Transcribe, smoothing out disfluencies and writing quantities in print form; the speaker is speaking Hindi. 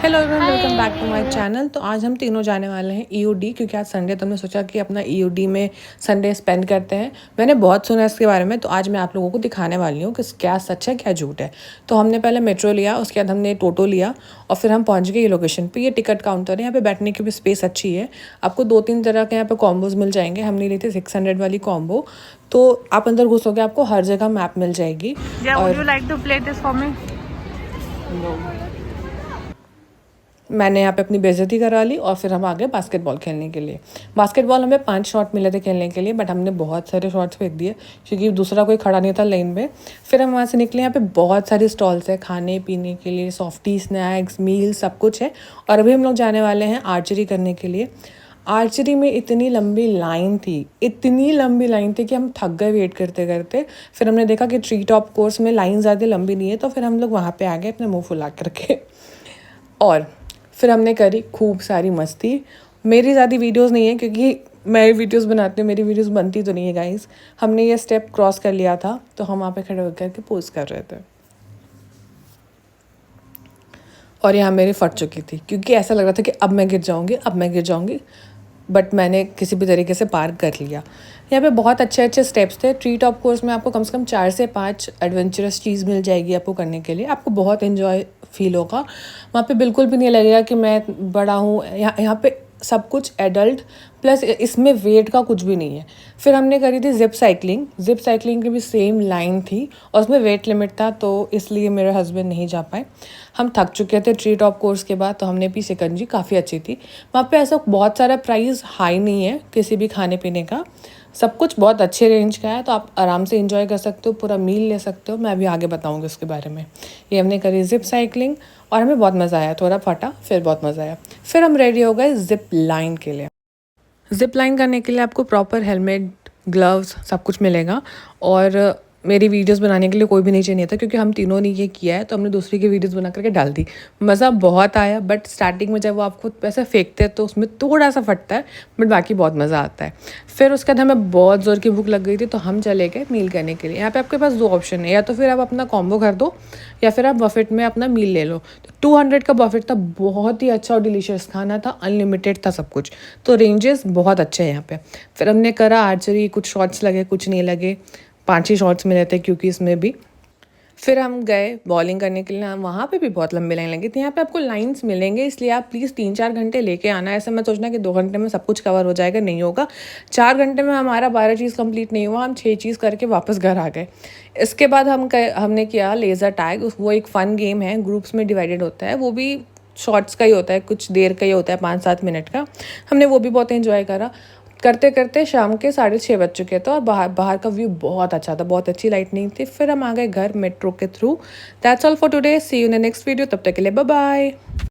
Hello everyone, welcome back to my hi. Channel. तो आज हम तीनों जाने वाले हैं ईओडी, क्योंकि आज संडे, तो हमने सोचा कि अपना ईओडी में संडे स्पेंड करते हैं। मैंने बहुत सुना इसके बारे में, तो आज मैं आप लोगों को दिखाने वाली हूँ कि क्या सच है क्या झूठ है। तो हमने पहले मेट्रो लिया, उसके बाद हमने टोटो लिया और फिर हम पहुँच गए ये लोकेशन पर। ये टिकट काउंटर है, यहाँ पे बैठने की भी स्पेस अच्छी है। आपको 2-3 तरह के यहाँ पे कॉम्बोज मिल जाएंगे। हमने ली थी 600 वाली कॉम्बो। तो आप अंदर घुसोगे, आपको हर जगह मैप मिल जाएगी। Would you like to play this for me? मैंने यहाँ पे अपनी बेइज्जती करा ली और फिर हम आ गए बास्केटबॉल खेलने के लिए। बास्केटबॉल हमें 5 शॉट मिले थे खेलने के लिए, बट हमने बहुत सारे शॉट्स फेंक दिए क्योंकि दूसरा कोई खड़ा नहीं था लाइन में। फिर हम वहाँ से निकले। यहाँ पे बहुत सारी स्टॉल्स है खाने पीने के लिए, सॉफ्टी, स्नैक्स, मील, सब कुछ है। और अभी हम लोग जाने वाले हैं आर्चरी करने के लिए। आर्चरी में इतनी लंबी लाइन थी, इतनी लंबी लाइन थी कि हम थक गए वेट करते करते। फिर हमने देखा कि ट्री टॉप कोर्स में लाइन ज़्यादा लंबी नहीं है, तो फिर हम लोग वहाँ पे आ गए अपने मुँह फुला करके। और फिर हमने करी खूब सारी मस्ती। मेरी ज़्यादा वीडियोस नहीं है क्योंकि मैं वीडियोस बनाती हूँ, मेरी वीडियोस बनती तो नहीं है गाइस। हमने ये स्टेप क्रॉस कर लिया था, तो हम वहाँ पे खड़े होकर के पोज कर रहे थे और यहाँ मेरी फट चुकी थी क्योंकि ऐसा लग रहा था कि अब मैं गिर जाऊँगी। बट मैंने किसी भी तरीके से पार कर लिया। यहाँ पे बहुत अच्छे अच्छे स्टेप्स थे। ट्री टॉप कोर्स में आपको कम से कम 4 से 5 एडवेंचरस चीज़ मिल जाएगी आपको करने के लिए। आपको बहुत इन्जॉय फील होगा वहाँ पे। बिल्कुल भी नहीं लगेगा कि मैं बड़ा हूँ। यहाँ पे सब कुछ एडल्ट, प्लस इसमें वेट का कुछ भी नहीं है। फिर हमने करी थी जिप साइकिलिंग की भी सेम लाइन थी और उसमें वेट लिमिट था, तो इसलिए मेरे हस्बैंड नहीं जा पाए। हम थक चुके थे ट्री टॉप कोर्स के बाद, तो हमने पी शिकंजी, काफ़ी अच्छी थी। वहाँ पे ऐसा बहुत सारा प्राइस हाई नहीं है किसी भी खाने पीने का, सब कुछ बहुत अच्छे रेंज का है, तो आप आराम से एंजॉय कर सकते हो, पूरा मील ले सकते हो। मैं अभी आगे बताऊँगी उसके बारे में। ये हमने करी जिप साइकिलिंग और हमें बहुत मज़ा आया। थोड़ा फटा, फिर बहुत मज़ा आया। फिर हम रेडी हो गए जिप लाइन के लिए। जिप लाइन करने के लिए आपको प्रॉपर हेलमेट, ग्लव्स, सब कुछ मिलेगा। और मेरी वीडियोस बनाने के लिए कोई भी नहीं चाहिए था क्योंकि हम तीनों ने ये किया है, तो हमने दूसरी की वीडियोस बना करके डाल दी। मज़ा बहुत आया, बट स्टार्टिंग में जब वो आप खुद पैसे फेंकते हैं तो उसमें थोड़ा सा फटता है, बट बाकी बहुत मज़ा आता है। फिर उसके बाद हमें बहुत ज़ोर की भूख लग गई थी, तो हम चले गए मील करने के लिए। यहाँ पे आपके पास 2 ऑप्शन है, या तो फिर आप अपना कॉम्बो कर दो या फिर आप बफेट में अपना मील ले लो। तो 200 का बफेट था, बहुत ही अच्छा और डिलीशियस खाना था, अनलिमिटेड था सब कुछ, तो रेंजेस बहुत अच्छे हैं यहाँ पे। फिर हमने करा आर्चरी, कुछ शॉट्स लगे कुछ नहीं लगे, 5 ही शॉट्स मिले थे क्योंकि इसमें भी। फिर हम गए बॉलिंग करने के लिए। वहाँ पे भी बहुत लंबी लाइन लगी थी। यहाँ पे आपको लाइंस मिलेंगे, इसलिए आप प्लीज़ 3-4 घंटे लेके आना। ऐसा मत सोचना कि 2 घंटे में सब कुछ कवर हो जाएगा, नहीं होगा। 4 घंटे में हमारा 12 चीज़ कंप्लीट नहीं हुआ, हम 6 चीज़ करके वापस घर आ गए। इसके बाद हमने किया लेज़र टैग। वो एक फ़न गेम है, ग्रुप्स में डिवाइडेड होता है, वो भी शॉर्ट्स का ही होता है, कुछ देर का ही होता है, 5-7 मिनट का। हमने वो भी बहुत एंजॉय करा। करते करते शाम के 6:30 बज चुके थे और बाहर का व्यू बहुत अच्छा था, बहुत अच्छी लाइटनिंग थी। फिर हम आ गए घर मेट्रो के through. That's all for today, see you in the next video. तब तक के लिए बाय बाय।